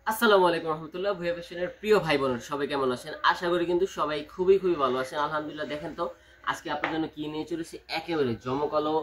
আসসালামু আলাইকুম রহমতুল্লাহ। ভুয়া ফ্যাশনের প্রিয় ভাই বোনেরা সবাই কেমন আছেন? আশা করি কিন্তু সবাই খুবই ভালো আছেন। আলহামদুলিল্লাহ। দেখেন তো আজকে আপনার জন্য কি নিয়ে চলেছি, একেবারে জমকালো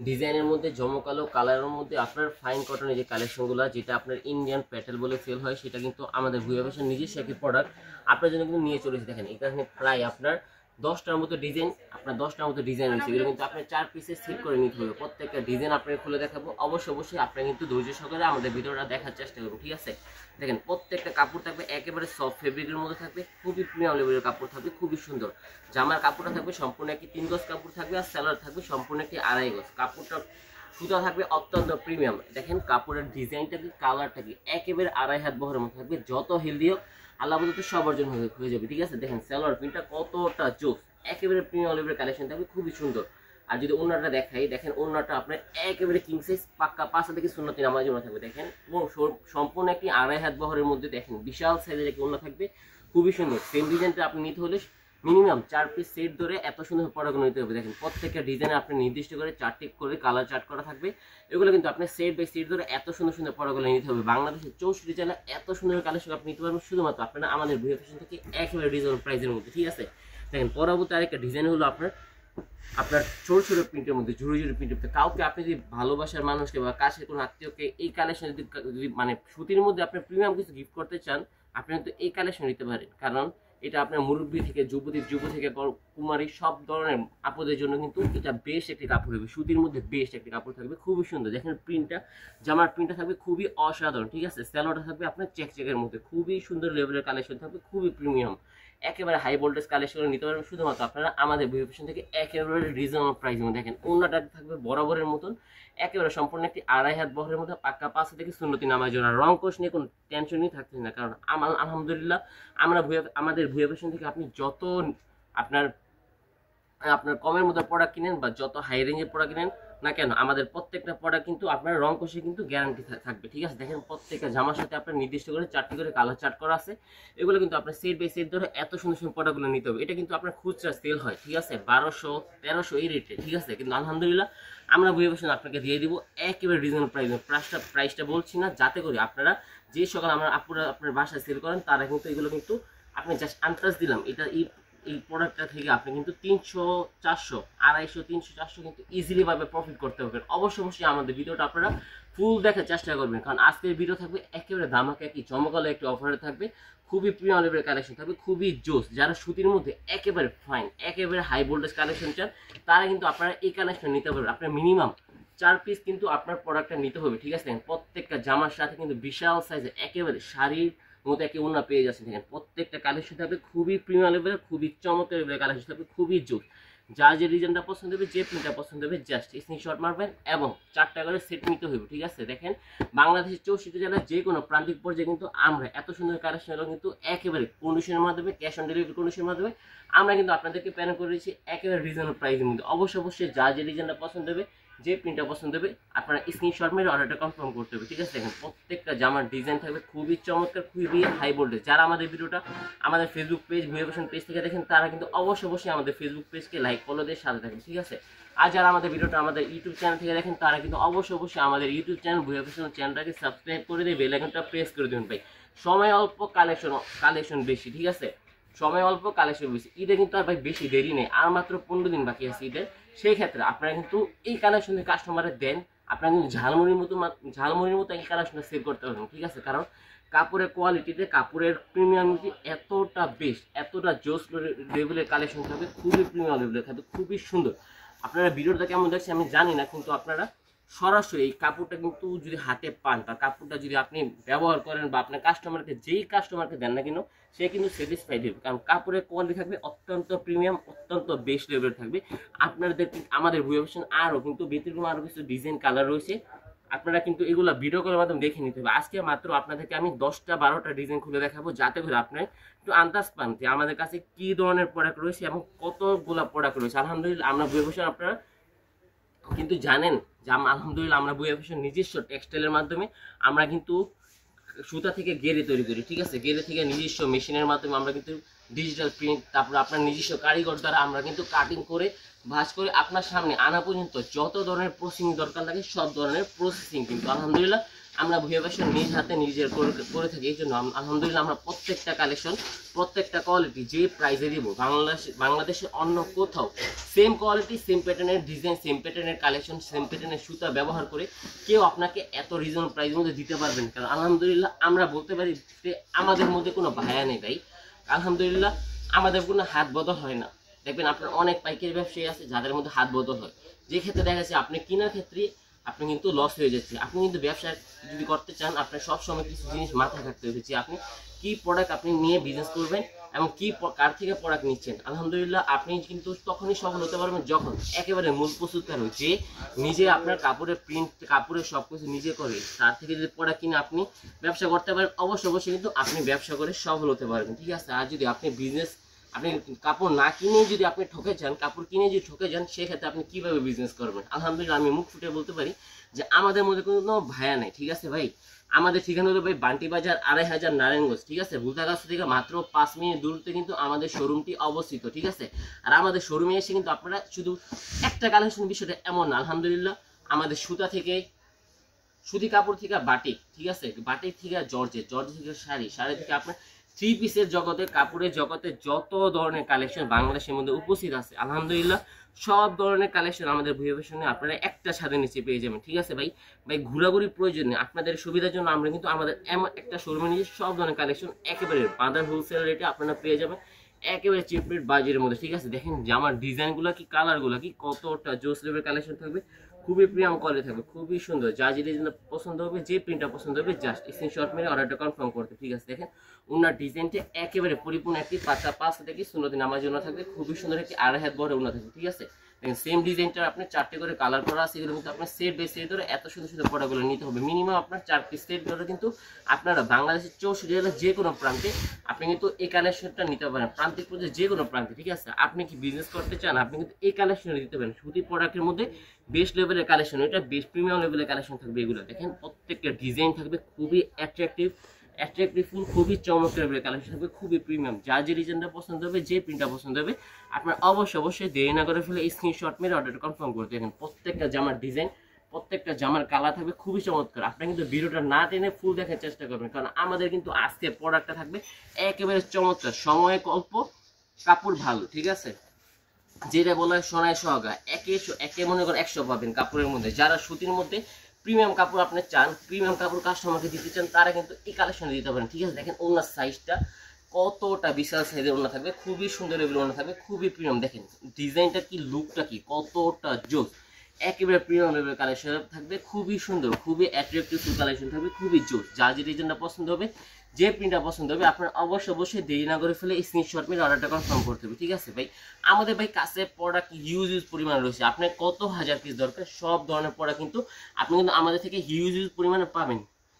ডিজাইনের মধ্যে, জমকালো কালারের মধ্যে আপনার ফাইন কটনের যে কালেকশনগুলো, যেটা আপনার ইন্ডিয়ান প্যাটেল বলে সেল হয়, সেটা কিন্তু আমাদের ভুয়া ফ্যাশন নিজস্ব একটি প্রোডাক্ট আপনার জন্য কিন্তু নিয়ে চলেছি। দেখেন এখানে প্রায় আপনার 10টার মতো ডিজাইন, আপনার 10টার মতো ডিজাইন রয়েছে। এগুলো কিন্তু আপনার 4 পিসে সেট করে নিতে হবে। প্রত্যেকটা ডিজাইন আপনাকে খুলে দেখাবো। অবশ্যই আপনারা কিন্তু ধৈর্য সহকারে আমাদের ভিডিওটা দেখার চেষ্টা করবেন, ঠিক আছে? দেখেন প্রত্যেকটা কাপড় থাকবে একেবারে সফট ফেব্রিকের মধ্যে থাকবে, খুবই প্রিমিয়াম লেভেলের কাপড় থাকবে, খুবই সুন্দর। জামার কাপড়টা থাকবে সম্পূর্ণ একটি 3 গজ কাপড় থাকবে, আর সালোয়ার থাকবে সম্পূর্ণ একটি 2.5 গজ কাপড়টা। সুতা থাকবে অত্যন্ত প্রিমিয়াম। দেখেন কাপড়ের ডিজাইনটা কি, কালারটা কি, একেবারে 2.5 হাত বহরের মধ্যে থাকবে। যত হেলদি হোক আল্লাহ বলতে সবার জন্য হয়ে যাবে, ঠিক আছে? দেখেন সালোয়ার প্রিন্টটা কতটা জোস, একেবারে প্রিমিয়াম লেভেলের কালেকশন থাকবে, খুবই সুন্দর। আর যদি ওড়নাটা দেখাই, দেখেন ওড়নাটা আপনার একেবারে কিং সাইজ পাক্কা 5 থেকে সুন্নতি নামাজ ওড়না থাকবে। দেখেন সম্পূর্ণ একটি 2.5 হাত বহরের মধ্যে দেখেন বিশাল সাইজের একটি ওড়না থাকবে, খুবই সুন্দর। সেম ডিজাইনটা আপনি নিতে হলে মিনিমাম 4 পিস সেট ধরে এত সুন্দর প্রোডাক্ট নিতে হবে। দেখেন প্রত্যেকটা ডিজাইনে আপনি নির্দিষ্ট করে 4টি করে কালার চার্ট করা থাকবে। এগুলো কিন্তু আপনি সেট বাই সেট ধরে এত সুন্দর প্রোডাক্টগুলো নিতে হবে। বাংলাদেশের 64 জেলা এত সুন্দর কালেকশন আপনি নিতে পারবেন শুধুমাত্র আপনারা আমাদের ভুয়া ফ্যাশন থেকে একেবারে রিজনেবল প্রাইসের মধ্যে, ঠিক আছে? দেখেন পরবর্তী আরেকটা ডিজাইন হলো আপনার ছোট ছোট প্রিন্টের মধ্যে, ঝুড়ি প্রিন্টের মধ্যে। কাউকে আপনি যদি ভালোবাসার মানুষকে বা কাছের কোনো আত্মীয়কে এই কালেকশন যদি মানে সুতির মধ্যে আপনি প্রিমিয়াম কিছু গিফট করতে চান, আপনি কিন্তু এই কালেকশন নিতে পারেন। কারণ এটা আপনার মুরব্বী থেকে যুব থেকে কুমারী সব ধরনের আপদের জন্য কিন্তু এটা বেস্ট একটি কাপড় হবে। সুতির মধ্যে বেস্ট একটি কাপড় থাকবে, খুবই সুন্দর। দেখেন প্রিন্টটা, জামার প্রিন্টটা থাকবে খুবই অসাধারণ, ঠিক আছে? স্যালোটা থাকবে আপনার চেকের মধ্যে, খুবই সুন্দর লেভেলের কালেকশন থাকবে, খুবই প্রিমিয়াম। একেবারে হাই ভোল্টেজ কালেকশন নিতে পারবেন শুধুমাত্র আপনারা আমাদের ভুয়া ফ্যাশন থেকে একেবারে রিজনেবল প্রাইসের মধ্যে। দেখেন ওড়নাটা থাকবে বরাবরের মতন, একেবারে সম্পূর্ণ একটি 2.5 হাত বহরের মধ্যে পাক্কা 5 থেকে সুন্নতি নামাজ জন্য। রং কোশ নিয়ে কোনো টেনশনই থাকছে না, কারণ আলহামদুলিল্লাহ আমাদের ভুয়া ফ্যাশন থেকে আপনি যত আপনার আপনার কমের মধ্যে প্রোডাক্ট কিনেন বা যত হাই রেঞ্জের প্রোডাক্ট কিনেন না কেন, আমাদের প্রত্যেকটা প্রোডাক্ট কিন্তু আপনার রং কোশে কিন্তু গ্যারান্টি থাকবে, ঠিক আছে? দেখেন প্রত্যেকটা জামার সাথে আপনার নির্দিষ্ট করে 4টি করে কালার চার্ট করা আছে। এগুলো কিন্তু আপনার সেট বাই সেট ধরে এত সুন্দর প্রোডাক্টগুলো নিতে হবে। এটা কিন্তু আপনার খুচরা সেল হয়, ঠিক আছে? 1200 1300 এই রেটে, ঠিক আছে? কিন্তু আলহামদুলিল্লাহ আমরা ভুয়া ফ্যাশন আপনাকে দিয়ে দিব একেবারে রিজনেবল প্রাইসটা বলছি না, যাতে করে আপনারা যে সকাল আমরা আপনার বাসায় সেল করেন তারা কিন্তু এগুলো কিন্তু আপনি জাস্ট আন্দাজ দিলাম এটা এই প্রোডাক্টটা থেকে আপনি কিন্তু 300 400 250 300 400 কিন্তু ইজিলি ভাবে প্রফিট করতে পারবেন। অবশ্যই আমাদের ভিডিওটা আপনারা ফুল দেখার চেষ্টা করবেন, কারণ আজকের ভিডিও থাকবে একেবারে ধামাকা একটি চমকালো একটি অফারে থাকবে, খুবই প্রিমিয়াম লেভেলের কালেকশন থাকবে, খুবই জোস। যারা সুতির মধ্যে একেবারে ফাইন, একেবারে হাই ভোল্টেজ কালেকশন চান, তারা কিন্তু আপনারা এই কালেকশন নিতে পারবেন। আপনার মিনিমাম 4 পিস কিন্তু আপনার প্রোডাক্টটা নিতে হবে, ঠিক আছে? প্রত্যেকটা জামার সাথে কিন্তু বিশাল সাইজে একেবারে শাড়ির মতো একই ওড়না পেয়ে যাচ্ছেন। দেখেন প্রত্যেকটা কালেকশন থাকবে খুবই প্রিমিয়াম লেভেলের, খুবই চমৎকার লেভেলের কালেকশন থাকবে, খুবই জোস। যার যে ডিজাইনটা পছন্দ হবে, যে প্রিন্টটা পছন্দ হবে, জাস্ট স্ক্রিনশট মারবেন এবং 4টা করে সেট নিতে হবে, ঠিক আছে? দেখেন বাংলাদেশের 64 জেলার যে কোনো প্রান্তিক পর্যায়ে কিন্তু আমরা এত সুন্দর কালেকশন কিন্তু একেবারে কন্ডিশনের মাধ্যমে, ক্যাশ অন ডেলিভারি কন্ডিশনের মাধ্যমে আমরা কিন্তু আপনাদেরকে প্ল্যান করে দিচ্ছি একেবারে রিজনেবল প্রাইসের মধ্যে। অবশ্যই যার যে ডিজাইনটা পছন্দ হবে, যে প্রিন্টটা পছন্দ হবে, আপনারা স্ক্রিনশট মেরে অর্ডারটা কনফার্ম করতে হবে, ঠিক আছে? দেখেন প্রত্যেকটা জামার ডিজাইন থাকবে খুবই চমৎকার, খুবই হাই ভোল্টেজ। যারা আমাদের ভিডিওটা আমাদের ফেসবুক পেজ ভুয়া ফ্যাশন পেজ থেকে দেখেন, তারা কিন্তু অবশ্যই আমাদের ফেসবুক পেজকে লাইক ফলো দিয়ে সাথে থাকবেন, ঠিক আছে? আর যারা আমাদের ভিডিওটা আমাদের ইউটিউব চ্যানেল থেকে দেখেন, তারা কিন্তু অবশ্যই আমাদের ইউটিউব চ্যানেল ভুয়া ফ্যাশন চ্যানেলটাকে সাবস্ক্রাইব করে দিয়ে বেল আইকনটা প্রেস করে দেবেন ভাই। সময় অল্প, কালেকশন বেশি, ঠিক আছে? সময় অল্প, কালেকশন বেশি। ঈদে কিন্তু আর ভাই বেশি দেরি নেই, আর মাত্র 15 দিন বাকি আছে ঈদের। সেই ক্ষেত্রে আপনারা কিন্তু এই কালেকশনের কাস্টমারে দেন, আপনারা কিন্তু ঝালমুড়ির মতো এই কালেকশনটা সেল করতে পারবেন, ঠিক আছে? কারণ কাপড়ের কোয়ালিটিতে, কাপড়ের প্রিমিয়ামিটি এতটা বেস্ট, এতটা জোস লেভেলের কালেকশন থাকবে, খুবই প্রিমিয়াম লেভেলের থাকবে, খুবই সুন্দর। আপনারা ভিডিওটা কেমন দেখছেন আমি জানি না, কিন্তু আপনারা সরাসরি এই কাপড়টা কিন্তু যদি হাতে পান বা কাপড়টা যদি আপনি ব্যবহার করেন বা আপনার কাস্টমারকে, যেই কাস্টমারকে দেন না কেন, সে কিন্তু স্যাটিসফাইড হবে। কারণ কাপড়ের কোয়ালিটি থাকবে অত্যন্ত প্রিমিয়াম, অত্যন্ত বেস্ট লেভেলের থাকবে। আপনাদের আমাদের ভুয়া ফ্যাশন আরও কিন্তু ব্যতিক্রম আরও কিছু ডিজাইন কালার রয়েছে, আপনারা কিন্তু এগুলো ভিডিও কলের মাধ্যমে দেখে নিতে হবে। আজকে মাত্র আপনাদেরকে আমি 10টা 12টা ডিজাইন খুলে দেখাবো, যাতে করে আপনি একটু আন্দাজ পান যে আমাদের কাছে কি ধরনের প্রোডাক্ট রয়েছে এবং কতগুলো প্রোডাক্ট রয়েছে। আলহামদুলিল্লাহ আমরা ভুয়া ফ্যাশন আপনারা কিন্তু জানেন যে আলহামদুলিল্লাহ আমরা ভুয়া ফ্যাশন নিজস্ব টেক্সটাইলের মাধ্যমে আমরা কিন্তু সুতা থেকে গেরে তৈরি করি, ঠিক আছে? গেরে থেকে নিজস্ব মেশিনের মাধ্যমে আমরা কিন্তু ডিজিটাল প্রিন্ট, তারপর আপনার নিজস্ব কারিগর দ্বারা আমরা কিন্তু কাটিং করে ভাঁজ করে আপনার সামনে আনা পর্যন্ত যত ধরনের প্রসেসিং দরকার লাগে সব ধরনের প্রসেসিং কিন্তু আলহামদুলিল্লাহ আমরা ভুয়া ফ্যাশন নিজ হাতে নিজের করে থাকি। এই জন্য আলহামদুলিল্লাহ আমরা প্রত্যেকটা কালেকশন, প্রত্যেকটা কোয়ালিটি যে প্রাইসে দিব বাংলাদেশে অন্য কোথাও সেম কোয়ালিটি, সেম প্যাটার্নের ডিজাইন, সেম প্যাটার্নের কালেকশন, সেম প্যাটার্নের সুতা ব্যবহার করে কেউ আপনাকে এত রিজনেবল প্রাইসের মধ্যে দিতে পারবেন। কারণ আলহামদুলিল্লাহ আমরা বলতে পারি যে আমাদের মধ্যে কোনো ভায়া নেই ভাই। আলহামদুলিল্লাহ আমাদের কোনো হাত বদল হয় না। দেখবেন আপনার অনেক পাইকারি ব্যবসায়ী আছে যাদের মধ্যে হাত বদল হয়, যে ক্ষেত্রে দেখা যাচ্ছে আপনি কেনার ক্ষেত্রে আপনি কিন্তু লস হয়ে যাচ্ছে। আপনি কিন্তু ব্যবসা যদি করতে চান আপনার সবসময় কিছু জিনিস মাথায় রাখতে হবে যে আপনি কি প্রোডাক্ট আপনি নিয়ে বিজনেস করবেন এবং কি কার থেকে প্রোডাক্ট নিচ্ছেন। আলহামদুলিল্লাহ আপনি কিন্তু তখনই সফল হতে পারবেন যখন একেবারে মূল প্রস্তুতকারক যে নিজে আপনার কাপড়ের প্রিন্ট, কাপড়ের সব কিছু নিজে করে তার থেকে যদি প্রোডাক্ট কিনে আপনি ব্যবসা করতে পারেন, অবশ্যই কিন্তু আপনি ব্যবসা করে সফল হতে পারবেন, ঠিক আছে। আর যদি আপনি বিজনেস, আপনি কাপড় না কিনে যদি আপনি ঠকে যান, কাপড় কিনে যদি ঠকে যান, সেক্ষেত্রে আপনি কিভাবে বিজনেস করবেন। আলহামদুলিল্লাহ আমি মুখ ফুটে বলতে পারি যে আমাদের মধ্যে কোনো ভায়া নাই, ঠিক আছে ভাই। আমাদের ঠিকানা হলো ভাই বান্টি বাজার ২৫০০ নারায়ণগঞ্জ, ঠিক আছে। ভুলতাগাছা থেকে মাত্র ৫ মিনিট দূরত্বে কিন্তু আমাদের শোরুমটি অবস্থিত, ঠিক আছে। আর আমাদের শোরুমে এসে কিন্তু আপনারা শুধু একটা কালেকশন, বিষয়টা এমন না, আলহামদুলিল্লাহ আমাদের সুতা থেকে, সুতি কাপড় থেকে বাটিক, ঠিক আছে, বাটিক থেকে জর্জেট, জর্জেট থেকে শাড়ি, শাড়ি থেকে আপনার থ্রি পিসের জগতে, কাপড়ের জগতে যত ধরনের কালেকশন বাংলাদেশের মধ্যে উপস্থিত আছে, আলহামদুলিল্লাহ সব ধরনের কালেকশন আমাদের ভুয়া ফ্যাশনে আপনারা একটা ছাদের নিচে পেয়ে যাবেন, ঠিক আছে ভাই। ভাই ঘোরাঘুরির প্রয়োজন নেই, আপনাদের সুবিধার জন্য আমরা কিন্তু আমাদের এমন একটা শোরুমে নিয়ে সব ধরনের কালেকশন একেবারে বাজার হোলসেল রেটে আপনারা পেয়ে যাবেন, একেবারে চিপ রেট বাজারের মধ্যে, ঠিক আছে। দেখেন জামার ডিজাইনগুলো কি, কালারগুলো কি, কতটা জোস লেভেল কালেকশন থাকবে, খুবই প্রিমিয়াম কোয়ালিটি থাকবে, খুবই সুন্দর। যা যে ডিজাইনটা পছন্দ হবে, যে প্রিন্টটা পছন্দ হবে, জাস্ট স্ক্রিনশট মেরে অর্ডারটা কনফার্ম করতে, ঠিক আছে। দেখেন ওনার ডিজাইনটা একেবারে পরিপূর্ণ একটি পাঁচটা পাঁচ থেকে সুন্নতি নামার জন্য থাকবে, খুবই সুন্দর একটি ২.৫ হাত বড় ওনা থাকবে, ঠিক আছে। দেখেন সেম ডিজাইনটা আপনার 4টে করে কালার করা আছে, এগুলো কিন্তু আপনার সেট বাই সেট ধরে এত সুন্দর সুন্দর প্রোডাক্টগুলো নিতে হবে। মিনিমাম আপনার 4 পিস সেট ধরে কিন্তু আপনারা বাংলাদেশের 64 জেলার যে কোনো প্রান্তে আপনি কিন্তু এই কালেকশনটা নিতে পারেন, প্রান্তিক পর্যায়ে যে কোনো প্রান্তে, ঠিক আছে। আপনি কি বিজনেস করতে চান, আপনি কিন্তু এই কালেকশন দিতে পারেন। সুতি প্রোডাক্টের মধ্যে বেস্ট লেভেলের কালেকশন, এটা বেস্ট প্রিমিয়াম লেভেলের কালেকশন থাকবে। এগুলো দেখেন প্রত্যেকটা ডিজাইন থাকবে খুবই অ্যাট্রাকটিভ, ফুল খুবই চমৎকার লেভেলের কালেকশন থাকবে, খুবই প্রিমিয়াম। যার যে ডিজাইনটা পছন্দ হবে, যে প্রিন্টটা পছন্দ হবে, আপনার অবশ্যই দেরি না করে ফেলে স্ক্রিনশট মেরে অর্ডারটা কনফার্ম করতে। দেখেন প্রত্যেকটা জামার ডিজাইন, প্রত্যেকটা জামার কালার থাকবে খুবই চমৎকার। আপনি কিন্তু ভিডিওটা না টেনে ফুল দেখার চেষ্টা করবেন, কারণ আমাদের কিন্তু আজকে প্রোডাক্টটা থাকবে একেবারে চমৎকার, সময় অল্প, কাপড় ভালো, ঠিক আছে। যেটা বলা হয় সোনায় সোহাগা, একে মনে করেন 100 পাবেন কাপড়ের মধ্যে। যারা সুতির মধ্যে প্রিমিয়াম কাপড় আপনি চান, প্রিমিয়াম কাপড় কাস্টমারকে দিতে চান, তারা কিন্তু এই কালেকশনে দিতে পারেন, ঠিক আছে। দেখেন ওনার সাইজটা কতটা বিশাল সাইজের ওনা থাকবে, খুবই সুন্দর লেভেল ওনা থাকবে, খুবই প্রিমিয়াম। দেখেন ডিজাইনটা কি, লুকটা কি, কতটা জোস, একেবারে প্রিমিয়াম লেভেল কালেকশন থাকবে, খুবই সুন্দর, খুবই অ্যাট্রাকটিভ কালেকশন থাকবে, খুবই জোস। যার যে ডিজাইনটা পছন্দ হবে, যে প্রিন্টটা পছন্দ হবে, আপনার অবশ্যই দেরি না করে ফেলে স্ক্রিনশট মেরে অর্ডারটা কনফার্ম করতে হবে, ঠিক আছে ভাই। আমাদের ভাই কাছে প্রোডাক্ট হিউজ পরিমাণ রয়েছে, আপনার কত হাজার পিস দরকার সব ধরনের প্রোডাক্ট কিন্তু আপনি কিন্তু আমাদের থেকে হিউজ পরিমাণে পাবেন,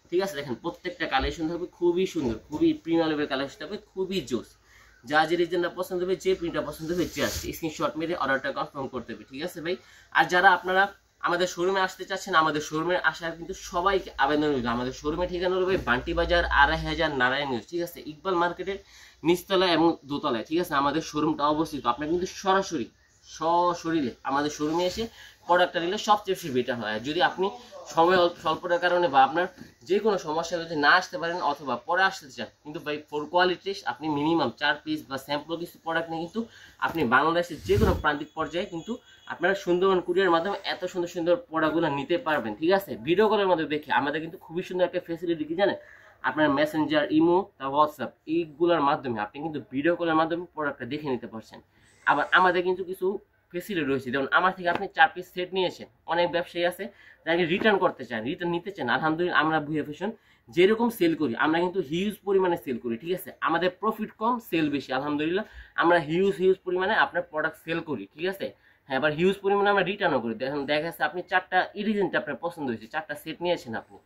ঠিক আছে। দেখেন প্রত্যেকটা কালেকশন থাকবে খুবই সুন্দর, খুবই প্রিমিয়াম লেভেল কালেকশন থাকবে, খুবই জোস। যা যে ডিজাইনটা পছন্দ হবে, যে প্রিন্টটা পছন্দ হবে, জাস্ট স্ক্রিনশট মেরে অর্ডারটা কনফার্ম করতে হবে, ঠিক আছে ভাই। আর যারা আপনারা আমাদের শোরুমে আসতে চাচ্ছেন, আমাদের শোরুমে আসার কিন্তু সবাইকে আবেদন রইল। আমাদের শোরুমে ঠিকানা রয়েছে বান্টি বাজার ২৫০০ নারায়ণগঞ্জ, ঠিক আছে, ইকবাল মার্কেটের নিচতলায় এবং দোতলায়, ঠিক আছে আমাদের শোরুমটা অবস্থিত। আপনার কিন্তু সরাসরি সশরীরে আমাদের শোরুমে এসে প্রোডাক্টটা নিলে সবচেয়ে বেশি বেটার হয়। যদি আপনি সময় স্বল্পতার কারণে বা আপনার যে কোনো সমস্যা যদি না আসতে পারেন অথবা পরে আসতে চান, কিন্তু বাই ফোর কোয়ালিটি আপনি মিনিমাম 4 পিস বা স্যাম্পল কিছু প্রোডাক্ট নিয়ে কিন্তু আপনি বাংলাদেশের যে কোনো প্রান্তিক পর্যায়ে কিন্তু আপনারা সুন্দরবন কুরিয়ার মাধ্যমে এত সুন্দর সুন্দর প্রোডাক্টগুলো নিতে পারবেন, ঠিক আছে। ভিডিও কলের মধ্যে দেখে আমাদের কিন্তু খুবই সুন্দর একটা ফেসিলিটি কি জানেন, আপনার মেসেঞ্জার, ইমো, তা হোয়াটসঅ্যাপ এইগুলোর মাধ্যমে আপনি কিন্তু ভিডিও কলের মাধ্যমে প্রোডাক্টটা দেখে নিতে পারছেন। আবার আমাদের কিন্তু কিছু ফেসিলিটি রয়েছে, যেমন আমার থেকে আপনি 4 পিস সেট নিয়েছেন, অনেক ব্যবসায়ী আছে যাকে রিটার্ন করতে চান, রিটার্ন নিতে চান, আলহামদুলিল্লাহ আমরা ভুয়া ফ্যাশন যেরকম সেল করি আমরা কিন্তু হিউজ পরিমাণে সেল করি, ঠিক আছে। আমাদের প্রফিট কম, সেল বেশি, আলহামদুলিল্লাহ আমরা হিউজ পরিমাণে আপনার প্রোডাক্ট সেল করি, ঠিক আছে। হ্যাঁ, আবার হিউজ পরিমাণে আমরা রিটার্নও করি। দেখুন দেখা যাচ্ছে আপনি 4টা ইরিজেন্ট আপনার পছন্দ হয়েছে, 4টা সেট নিয়েছেন আপনি,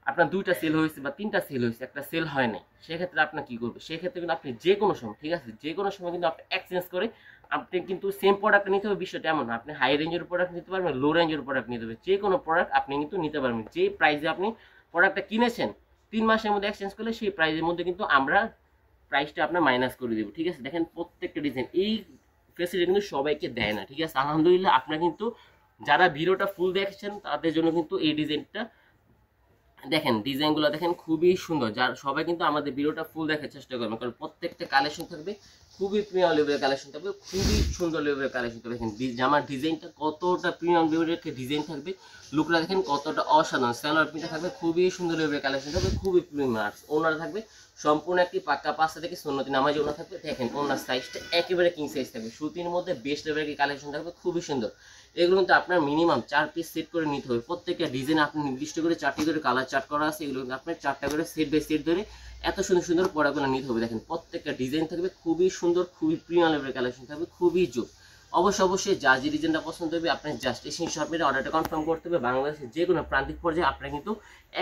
আপনার 2টা সেল হয়েছে বা 3টা সেল হয়েছে, একটা সেল হয় নাই, সেক্ষেত্রে আপনার কি করবে, সেক্ষেত্রে কিন্তু আপনি যে কোনো সময়, ঠিক আছে, যে কোনো সময় কিন্তু আপনি এক্সচেঞ্জ করে আপনি কিন্তু সেম প্রোডাক্ট নিতে হবে। বিষয়টা এমন আপনি হাই রেঞ্জের প্রোডাক্ট নিতে পারবেন, লো রেঞ্জের প্রোডাক্ট নিতে হবে, যে কোনো প্রোডাক্ট আপনি কিন্তু নিতে পারবেন। যে প্রাইসে আপনি প্রোডাক্টটা কিনেছেন 3 মাসের মধ্যে এক্সচেঞ্জ করলে সেই প্রাইসের মধ্যে কিন্তু আমরা প্রাইসটা আপনার মাইনাস করে দেবো, ঠিক আছে। দেখেন প্রত্যেকটা ডিজাইন, এই ফেসিলিটি কিন্তু সবাইকে দেয় না, ঠিক আছে। আলহামদুলিল্লাহ আপনারা কিন্তু যারা ভিডিওটা ফুল দেখছেন তাদের জন্য কিন্তু এই ডিজাইনটা দেখেন ডিজাইনগুলো দেখেন খুবই সুন্দর, যার সবাই কিন্তু আমাদের ভিডিওটা ফুল দেখার চেষ্টা করবেন, কারণ প্রত্যেকটা কালেকশন থাকবে খুবই প্রিমিয়াম লেভেলের কালেকশন থাকবে, খুবই সুন্দর লেভেলের কালেকশন থাকবে। দেখেন জামার ডিজাইনটা কতটা প্রিমিয়াম লেভেলের ডিজাইন থাকবে, লুকটা দেখেন কতটা অসাধারণ, স্যালোয়ার প্রিন্টটা থাকবে খুবই সুন্দর লেভেলের কালেকশন থাকবে, খুবই প্রিমিয়াম। ওনার থাকবে সম্পূর্ণ একটি পাক্কা 5টা থেকে সুন্নতি নামাজি ওনা থাকবে। দেখেন ওনার সাইজটা একেবারে কিং সাইজ থাকবে, সুতির মধ্যে বেস্ট লেভেলের কালেকশন থাকবে, খুবই সুন্দর। এগুলো কিন্তু আপনার মিনিমাম 4 পিস সেট করে নিতে হবে, প্রত্যেকটা ডিজাইন আপনি নির্দিষ্ট করে 4টি করে কালার চার্ট করা আছে, এগুলো কিন্তু আপনার 4টা করে সেট বাই সেট ধরে এত সুন্দর সুন্দর প্রোডাক্টগুলো নিতে হবে। দেখেন প্রত্যেকটা ডিজাইন থাকবে খুবই সুন্দর, খুবই প্রিমিয়াম লেভেলের কালেকশন থাকবে, খুবই জোর। অবশ্যই যা যে ডিজাইনটা পছন্দ হবে আপনি জাস্ট এসে শপে অর্ডারটা কনফার্ম করতে হবে। বাংলাদেশের যে কোনো প্রান্তিক পর্যায়ে আপনারা কিন্তু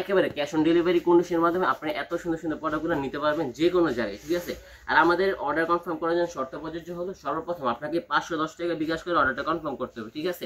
একেবারে ক্যাশ অন ডেলিভারি কন্ডিশনের মাধ্যমে আপনি এত সুন্দর সুন্দর প্রোডাক্টগুলো নিতে পারবেন যে কোনো জায়গায়, ঠিক আছে। আর আমাদের অর্ডার কনফার্ম করার জন্য শর্ত প্রযোজ্য হলো সর্বপ্রথম আপনাকে 510 টাকা বিকাশ করে অর্ডারটা কনফার্ম করতে হবে, ঠিক আছে।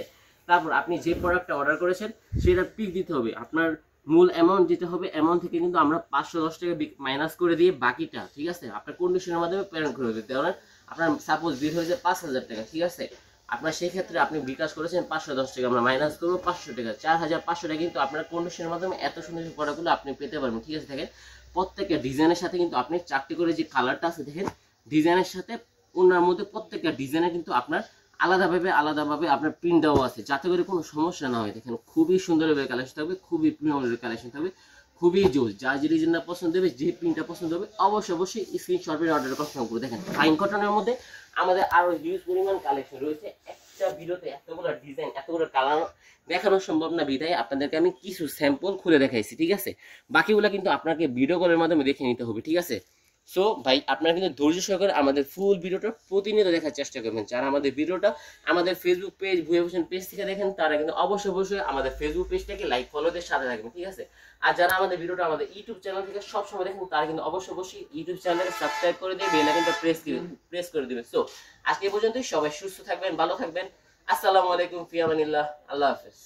তারপর আপনি যে প্রোডাক্টটা অর্ডার করেছেন সেটা পিক দিতে হবে, আপনার মূল অ্যামাউন্ট দিতে হবে, অ্যামাউন্ট থেকে কিন্তু আমরা 510 টাকা মাইনাস করে দিয়ে বাকিটা, ঠিক আছে, আপনার কন্ডিশনের মাধ্যমে পেমেন্ট করে দিতে হবে। আপনার সাপোজ বিল হয়েছে 5000 টাকা, ঠিক আছে, আপনার সেই ক্ষেত্রে আপনি বিকাশ করেছেন 510 টাকা, আমরা মাইনাস করবো 500 টাকা, 4500 টাকা কিন্তু আপনার কন্ডিশনের মাধ্যমে এত সুন্দর প্রোডাক্টগুলো আপনি পেতে পারবেন, ঠিক আছে। দেখেন প্রত্যেকটা ডিজাইনের সাথে কিন্তু আপনি 4টি করে যে কালারটা আছে, দেখেন ডিজাইনের সাথে ওনার মধ্যে প্রত্যেকটা ডিজাইনে কিন্তু আপনার আলাদাভাবে আপনার প্রিন্ট দেওয়া আছে, যাতে করে কোনো সমস্যা না হয়। দেখেন খুবই সুন্দর কালেকশন থাকবে, খুবই প্রিমিয়াম কালেকশন থাকবে, খুবই জোর। যা যে ডিজাইনটা পছন্দ হবে, যে প্রিন্টটা পছন্দ হবে অবশ্যই স্ক্রিনশটের অর্ডার কনফার্ম করে। দেখেন ফাইন কটনের মধ্যে আমাদের আরো হিউজ পরিমাণ কালেকশন রয়েছে, একটা ভিডিওতে এতগুলো ডিজাইন এতগুলো কালার দেখানো সম্ভব না, বিধায় আপনাদেরকে আমি কিছু স্যাম্পল খুলে দেখাইছি, ঠিক আছে। বাকিগুলো কিন্তু আপনাকে ভিডিও কলের মাধ্যমে দেখে নিতে হবে, ঠিক আছে। সো ভাই আপনারা কিন্তু ধৈর্য সহকারে আমাদের ফুল ভিডিওটা প্রতিনিয়ত দেখার চেষ্টা করবেন। যারা আমাদের ভিডিওটা আমাদের ফেসবুক পেজ ভুয়া ফ্যাশন পেজ থেকে দেখেন তারা কিন্তু অবশ্যই আমাদের ফেসবুক পেজটাকে লাইক ফলোদের সাথে রাখবেন, ঠিক আছে। আর যারা আমাদের ভিডিওটা আমাদের ইউটিউব চ্যানেল থেকে সবসময় দেখেন তারা কিন্তু অবশ্যই ইউটিউব চ্যানেলকে সাবস্ক্রাইব করে দিয়ে বেল আইকনটা প্রেস করে দিবেন। সো আজকে পর্যন্তই, সবাই সুস্থ থাকবেন, ভালো থাকবেন। আসসালামু আলাইকুম, ফি আমানিল্লাহ, আল্লাহ হাফেজ।